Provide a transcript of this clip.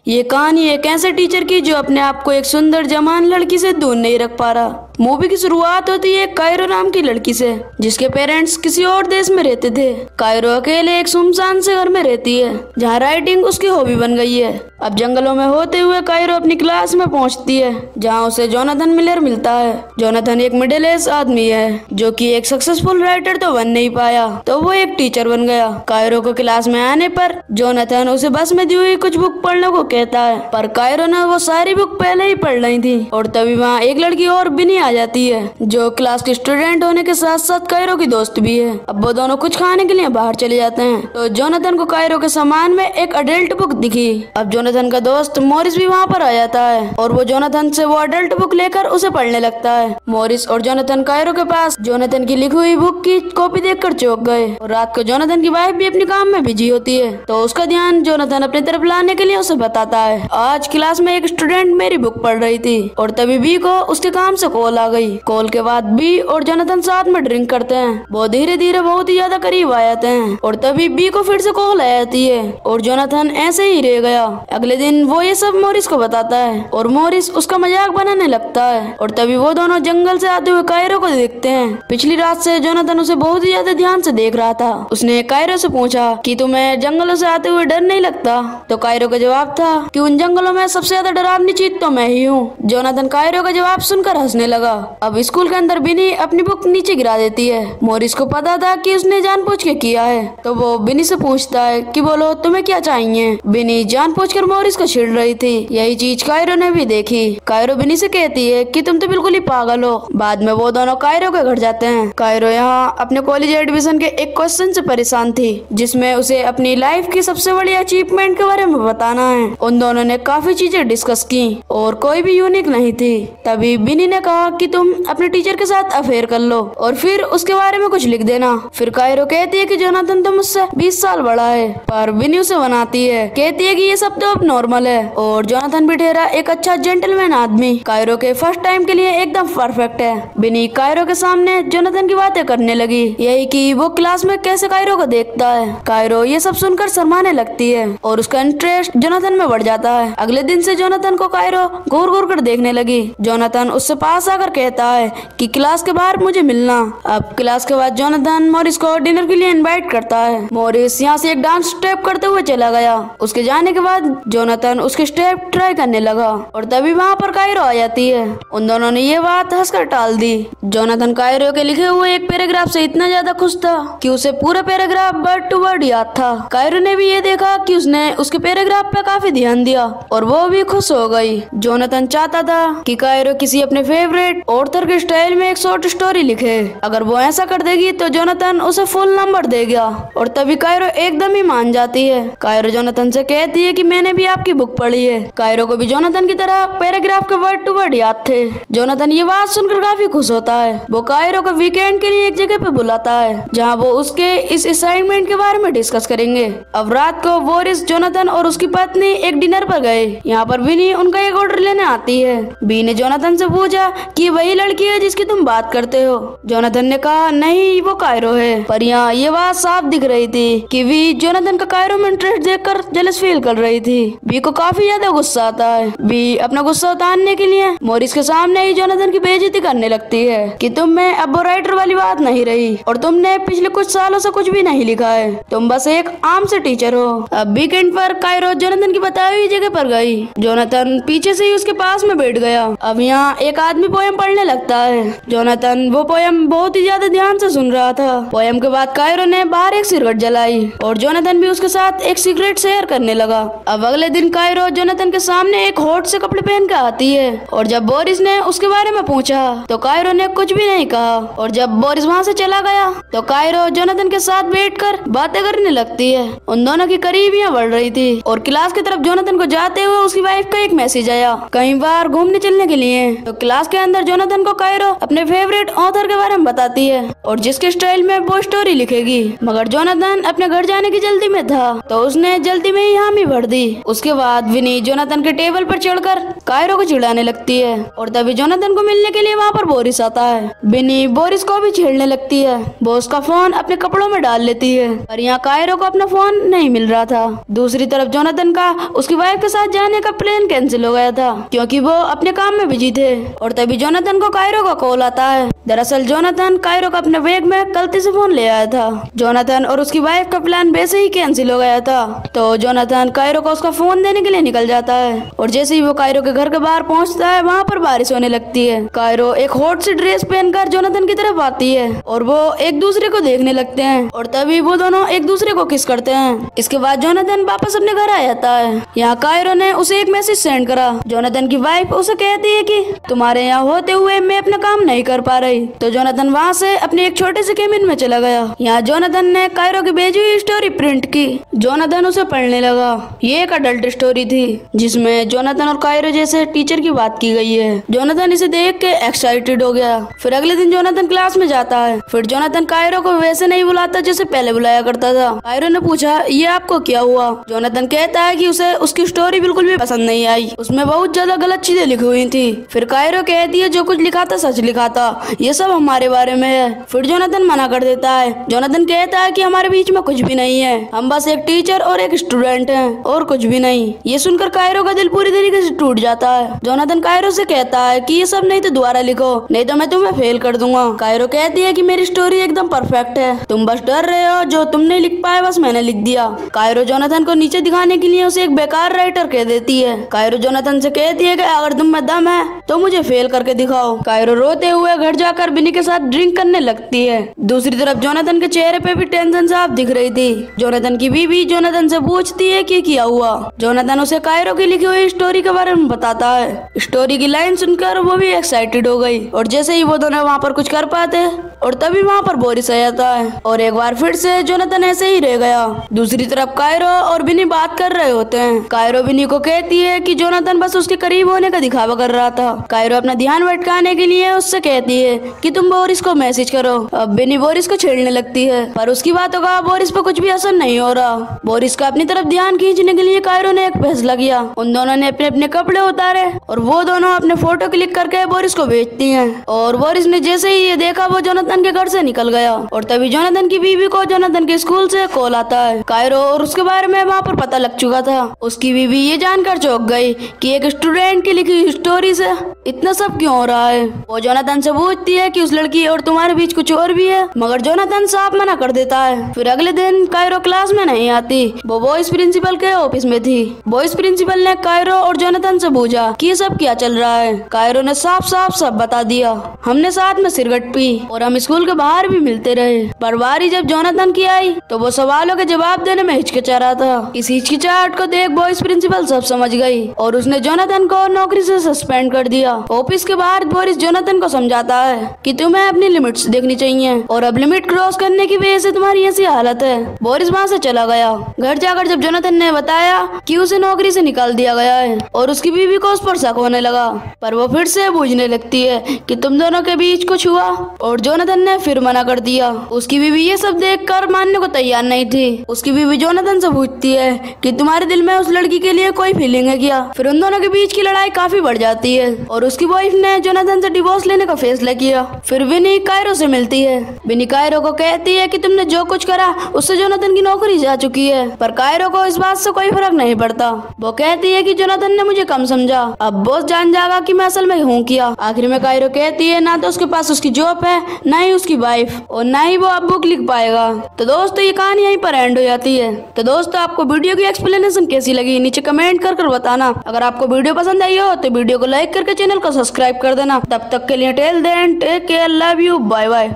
ये कहानी एक ऐसे टीचर की जो अपने आप को एक सुंदर जवान लड़की से दूर नहीं रख पा रहा। मूवी की शुरुआत होती है कायरो नाम की लड़की से, जिसके पेरेंट्स किसी और देश में रहते थे। कायरो अकेले एक सुनसान से घर में रहती है, जहाँ राइटिंग उसकी हॉबी बन गई है। अब जंगलों में होते हुए कायरो अपनी क्लास में पहुंचती है, जहाँ उसे जोनाथन मिलर मिलता है। जोनाथन एक मिडिल एज आदमी है, जो कि एक सक्सेसफुल राइटर तो बन नहीं पाया, तो वो एक टीचर बन गया। कायरो को क्लास में आने पर जोनाथन उसे बस में दी हुई कुछ बुक पढ़ने को कहता है, पर कायरो ने वो सारी बुक पहले ही पढ़ ली थी। और तभी वहाँ एक लड़की और बिनी आ जाती है, जो क्लास की स्टूडेंट होने के साथ साथ कायरो की दोस्त भी है। अब वो दोनों कुछ खाने के लिए बाहर चले जाते हैं, तो जोनाथन को कायरो के सामान में एक अडल्ट बुक दिखी। अब जोनाथन का दोस्त मॉरिस भी वहाँ पर आ जाता है, और वो जोनाथन से वो अडल्ट बुक लेकर उसे पढ़ने लगता है। मॉरिस और जोनाथन कायरो के पास जोनाथन की लिखी हुई बुक की कॉपी देखकर चौंक गए। और रात को जोनाथन की वाइफ भी अपने काम में बिजी होती है, तो उसका ध्यान जोनाथन अपनी तरफ लाने के लिए उसे बताता है, आज क्लास में एक स्टूडेंट मेरी बुक पढ़ रही थी। और तभी बी को उसके काम से कॉल आ गई। कॉल के बाद बी और जोनाथन साथ में ड्रिंक करते हैं। वो धीरे धीरे बहुत ही ज्यादा करीब आ जाते हैं, और तभी बी को फिर से कॉल आ जाती है, और जोनाथन ऐसे ही रह गया। अगले दिन वो ये सब मॉरिस को बताता है, और मॉरिस उसका मजाक बनाने लगता है। और तभी वो दोनों जंगल से आते हुए कायरो को देखते हैं। पिछली रात से जोनाथन उसे बहुत ही ज्यादा ध्यान से देख रहा था। उसने कायरो से पूछा कि तुम्हें जंगलों से आते हुए डर नहीं लगता? तो कायरो का जवाब था कि उन जंगलों में सबसे ज्यादा डरावनी चीज तो मैं ही हूँ। जोनाथन कायरो का जवाब सुनकर हंसने लगा। अब स्कूल के अंदर बिनी अपनी बुक नीचे गिरा देती है। मॉरिस को पता था कि उसने जानबूझ के किया है, तो वो बिनी से पूछता है कि बोलो तुम्हें क्या चाहिए। बिनी जानबूझकर मॉरिस को छेड़ रही थी। यही चीज कायरो ने भी देखी। कायरो बिनी से कहती है कि तुम तो बिल्कुल ही पागल हो। बाद में वो दोनों कायरो के घर जाते हैं। कायरो यहाँ अपने कॉलेज एडमिशन के एक क्वेश्चन से परेशान थी, जिसमें उसे अपनी लाइफ की सबसे बड़ी अचीवमेंट के बारे में बताना है। उन दोनों ने काफी चीजें डिस्कस की, और कोई भी यूनिक नहीं थी। तभी बिनी ने कहा कि तुम अपने टीचर के साथ अफेयर कर लो, और फिर उसके बारे में कुछ लिख देना। फिर कायरो कहती है कि जोनाथन तो मुझसे 20 साल बड़ा है, पर बिनी उसे बनाती है, कहती है कि ये सब तो अब नॉर्मल है, और जोनाथन भी ठहरा एक अच्छा जेंटलमैन आदमी कायरो के फर्स्ट टाइम के लिए एकदम परफेक्ट है। बिनी कायरो के सामने जोनाथन की बातें करने लगी, यही कि वो क्लास में कैसे कायरो को देखता है। कायरो ये सब सुनकर शर्माने लगती है, और उसका इंटरेस्ट जोनाथन में बढ़ जाता है। अगले दिन से जोनाथन को कायरो घूर घूर कर देखने लगी। जोनाथन उससे पास आकर कहता है कि क्लास के बाहर मुझे मिलना। अब क्लास के बाद जोनाथन मॉरिस को डिनर के लिए इनवाइट करता है। मॉरिस यहाँ से एक डांस स्टेप करते हुए चला गया। उसके जाने के बाद जोनाथन उसके स्टेप ट्राई करने लगा, और तभी वहाँ पर कायरो आ जाती है। उन दोनों ने ये बात हंसकर टाल दी। जोनाथन कायरो के लिखे हुए एक पैराग्राफ से इतना ज्यादा खुश था कि उसे पूरा पैराग्राफ वर्ड टू वर्ड याद था। कायरो ने भी ये देखा कि उसने उसके पैराग्राफ पे काफी ध्यान दिया, और वो भी खुश हो गई। जोनाथन चाहता था कि कायरो किसी अपने फेवरेट ऑथर के स्टाइल में एक शॉर्ट स्टोरी लिखे। अगर वो ऐसा कर देगी तो जोनाथन उसे फुल नंबर देगा, और तभी कायरो एकदम ही मान जाती है। कायरो जोनाथन से कहती है कि मैंने भी आपकी बुक पढ़ी है। कायरो को भी जोनाथन की तरह पैराग्राफ के वर्ड टू वर्ड याद थे। जोनाथन ये बात सुनकर काफी खुश होता है। वो कायरो को वीकेंड के लिए एक जगह पे बुलाता है, जहाँ वो उसके इस असाइनमेंट के बारे में डिस्कस करेंगे। अब रात को बोरिस, जोनाथन और उसकी पत्नी एक डिनर पर गए। यहाँ पर बिनी उनका एक ऑर्डर लेने आती है। बी ने जोनाथन से पूछा कि वही लड़की है जिसकी तुम बात करते हो। जोनाथन ने कहा नहीं, वो कायरो है। पर यहाँ ये बात साफ दिख रही थी कि बी जोनाथन का कायरो में इंटरेस्ट देखकर जेलस फील कर रही थी। बी को काफी ज्यादा गुस्सा आता है। बी अपना गुस्सा उतारने के लिए मॉरिस के सामने ही जोनाथन की बेइज्जती करने लगती है कि तुम में अब वो राइटर वाली बात नहीं रही, और तुमने पिछले कुछ सालों से कुछ भी नहीं लिखा है, तुम बस एक आम से टीचर हो। अब वीकेंड पर कायरो जोनाथन की बताई हुई जगह पर गई। जोनाथन पीछे से ही उसके पास में बैठ गया। अब यहाँ एक आदमी पोयम पढ़ने लगता है। जोनाथन वो पोयम बहुत ही ज्यादा ध्यान से सुन रहा था। पोयम के बाद कायरो ने बाहर एक सिगरेट जलाई, और जोनाथन भी उसके साथ एक सिगरेट शेयर करने लगा। अब अगले दिन कायरो जोनाथन के सामने एक हॉट से कपड़े पहन कर आती है, और जब बोरिस ने उसके बारे में पूछा तो कायरो ने कुछ भी नहीं कहा। और जब बोरिस वहाँ से चला गया तो कायरो जोनाथन के साथ बैठकर बातें करने लगती है। उन दोनों की करीबियां बढ़ रही थी, और क्लास की तरफ जोनाथन को जाते हुए उसकी वाइफ का एक मैसेज आया कहीं बार घूमने चलने के लिए। तो क्लास के अंदर जोनाथन को कायरो अपने फेवरेट ऑथर के बारे में बताती है, और जिसके स्टाइल में वो स्टोरी लिखेगी। मगर जोनाथन अपने घर जाने की जल्दी में था, तो उसने जल्दी में ही हामी भर दी। उसके बाद विनी जोनाथन के टेबल पर चढ़कर कायरो को चिढ़ाने लगती है और तभी जोनाथन को मिलने के लिए वहाँ पर बोरिस आता है। विनी बोरिस को भी छेड़ने लगती है। वो उसका फोन अपने कपड़ों में डाल लेती है पर यहाँ कायरो को अपना फोन नहीं मिल रहा था। दूसरी तरफ जोनाथन का उसकी वाइफ के साथ जाने का प्लान कैंसिल हो गया था क्योंकि वो अपने काम में बिजी थे और तभी जोनाथन को कायरो का कॉल आता है। दरअसल जोनाथन कायरो का अपने बैग में गलती से फोन ले आया था। जोनाथन और उसकी वाइफ का प्लान वैसे ही कैंसिल हो गया था तो जोनाथन कायरो को उसका फोन देने के लिए निकल जाता है और जैसे ही वो कायरो के घर के बाहर पहुंचता है वहाँ पर बारिश होने लगती है। कायरो एक हॉट सी ड्रेस पहनकर जोनाथन की तरफ आती है और वो एक दूसरे को देखने लगते हैं और तभी वो दोनों एक दूसरे को किस करते हैं। इसके बाद जोनाथन वापस अपने घर आ जाता है। यहाँ कायरो ने उसे एक मैसेज सेंड करा। जोनाथन की वाइफ उसे कहती है कि तुम्हारे यहाँ होते हुए मैं अपना काम नहीं कर पा रही तो जोनाथन वहाँ से अपने एक छोटे से केबिन में चला गया। यहाँ जोनाथन ने कायरो की भेजी हुई स्टोरी प्रिंट की। जोनाथन उसे पढ़ने लगा। ये एक अडल्ट स्टोरी थी जिसमें जोनाथन और कायरो जैसे टीचर की बात की गई है। जोनाथन इसे देख के एक्साइटेड हो गया। फिर अगले दिन जोनाथन क्लास में जाता है। फिर जोनाथन कायरो को वैसे नहीं बुलाता जैसे पहले बुलाया करता था। कायरो ने पूछा ये आपको क्या हुआ। जोनाथन कहता है कि उसे उसकी स्टोरी बिल्कुल भी पसंद नहीं आई, उसमें बहुत ज्यादा गलत चीजें लिखी हुई थी। फिर कायरो कहती है जो कुछ लिखा था सच लिखा था, ये सब हमारे बारे में है। फिर जोनाथन मना कर देता है। जोनाथन कहता है कि हमारे बीच में कुछ भी नहीं है, हम बस एक टीचर और एक स्टूडेंट हैं और कुछ भी नहीं। ये सुनकर कायरो का दिल पूरी तरीके से टूट जाता है। जोनाथन कायरो से कहता है कि ये सब नहीं तो दोबारा लिखो, नहीं तो मैं तुम्हें फेल कर दूंगा। कायरो कहती है कि मेरी स्टोरी एकदम परफेक्ट है, तुम बस डर रहे हो, जो तुम नहीं लिख पाए बस मैंने लिख दिया। कायरो जोनाथन को नीचे दिखाने के लिए उसे एक बेकार राइटर कह देती है। कायरो जोनाथन से कहती है कि अगर तुम में दम है तो मुझे फेल करके दिखाओ। कायरो रोते हुए घर जाकर बिनी के साथ ड्रिंक करने लगती है। दूसरी तरफ जोनाथन के चेहरे पे भी टेंशन साफ दिख रही थी। जोनाथन की बीवी जोनाथन से पूछती है कि क्या हुआ। जोनाथन उसे कायरो की लिखी हुई स्टोरी के बारे में बताता है। स्टोरी की लाइन सुनकर वो भी एक्साइटेड हो गई और जैसे ही वो दोनों वहाँ पर कुछ कर पाते और तभी वहाँ पर बोरिस आ जाता है और एक बार फिर से जोनाथन ऐसे ही रह गया। दूसरी तरफ कायरो और बिनी बात कर रहे होते हैं। कायरो बिनी को कहती है कि जोनाथन बस उसके करीब होने का दिखावा कर रहा था। कायरो अपना ध्यान भटकाने के लिए उससे कहती है कि तुम बोरिस को मैसेज करो। अब बिनी बोरिस को छेड़ने लगती है पर उसकी बातों का बोरिस पर कुछ भी असर नहीं हो रहा। बोरिस का अपनी तरफ ध्यान खींचने के लिए कायरो ने एक फैसला किया। उन दोनों ने अपने अपने कपड़े उतारे और वो दोनों अपने फोटो क्लिक करके बोरिस को भेजती हैं और बोरिस ने जैसे ही ये देखा वो जोनाथन के घर से निकल गया और तभी जोनाथन की बीवी को जोनाथन के स्कूल से कॉल आता है। कायरो और उसके बारे में वहाँ पर पता लग चुका था। उसकी बीवी ये जानकर चौंक गई कि एक स्टूडेंट की लिखी स्टोरी से इतना सब क्यों हो रहा है। वो जोनाथन से पूछती है कि उस लड़की और तुम्हारे बीच कुछ और भी है, मगर जोनाथन साफ मना कर देता है। फिर अगले दिन कायरो क्लास में नहीं आती, वो बॉयज प्रिंसिपल के ऑफिस में थी। बॉयज प्रिंसिपल ने कायरो और जोनाथन से पूछा कि ये सब क्या चल रहा है। कायरो ने साफ साफ सब बता दिया। हमने साथ में सिगरेट पी और हम स्कूल के बाहर भी मिलते रहे, पर बारी जब जोनाथन की आई तो वो सवालों के जवाब देने में हिचकिचा रहा था। इस हिचकिचाहट को देख बॉयज प्रिंसिपल सब समझ गई और उसने जोनाथन को नौकरी से सस्पेंड कर दिया। ऑफिस के बाहर बोरिस जोनाथन को समझाता है कि तुम्हें अपनी लिमिट्स देखनी चाहिए और अब लिमिट क्रॉस करने की वजह से तुम्हारी ऐसी हालत है। बोरिस वहाँ से चला गया। घर जाकर जब जोनाथन ने बताया कि उसे नौकरी से निकाल दिया गया है और उसकी बीवी को उस पर शक होने लगा, पर वो फिर से पूछने लगती है कि तुम दोनों के बीच कुछ हुआ और जोनाथन ने फिर मना कर दिया। उसकी बीवी ये सब देखकर मानने को तैयार नहीं थी। उसकी बीवी जोनाथन से पूछती है कि तुम्हारे दिल में उस लड़की के लिए कोई फीलिंग है क्या। फिर उन दोनों के बीच की लड़ाई काफी बढ़ जाती है और उसकी वाइफ ने जोनाथन से डिवोर्स लेने का फैसला किया। फिर विनी कायरो से मिलती है। विनी कायरो को कहती है कि तुमने जो कुछ करा उससे जोनाथन की नौकरी जा चुकी है, पर कायरो को इस बात से कोई फर्क नहीं पड़ता। वो कहती है कि जोनाथन ने मुझे कम समझा, अब बॉस जान जाएगा कि मैं असल में हूँ क्या। आखिर में कायरो कहती है ना तो उसके पास उसकी जॉब है, ना ही उसकी वाइफ और ना ही वो अब बुक लिख पाएगा। तो दोस्तों ये कहानी यहीं पर एंड हो जाती है। तो दोस्तों आपको वीडियो की एक्सप्लेनेशन कैसी लगी नीचे कमेंट कर बताना। अगर आपको वीडियो पसंद आई हो तो वीडियो को लाइक करके चैनल को सब्सक्राइब कर देना। तब तक के लिए till then take care, love you, bye bye.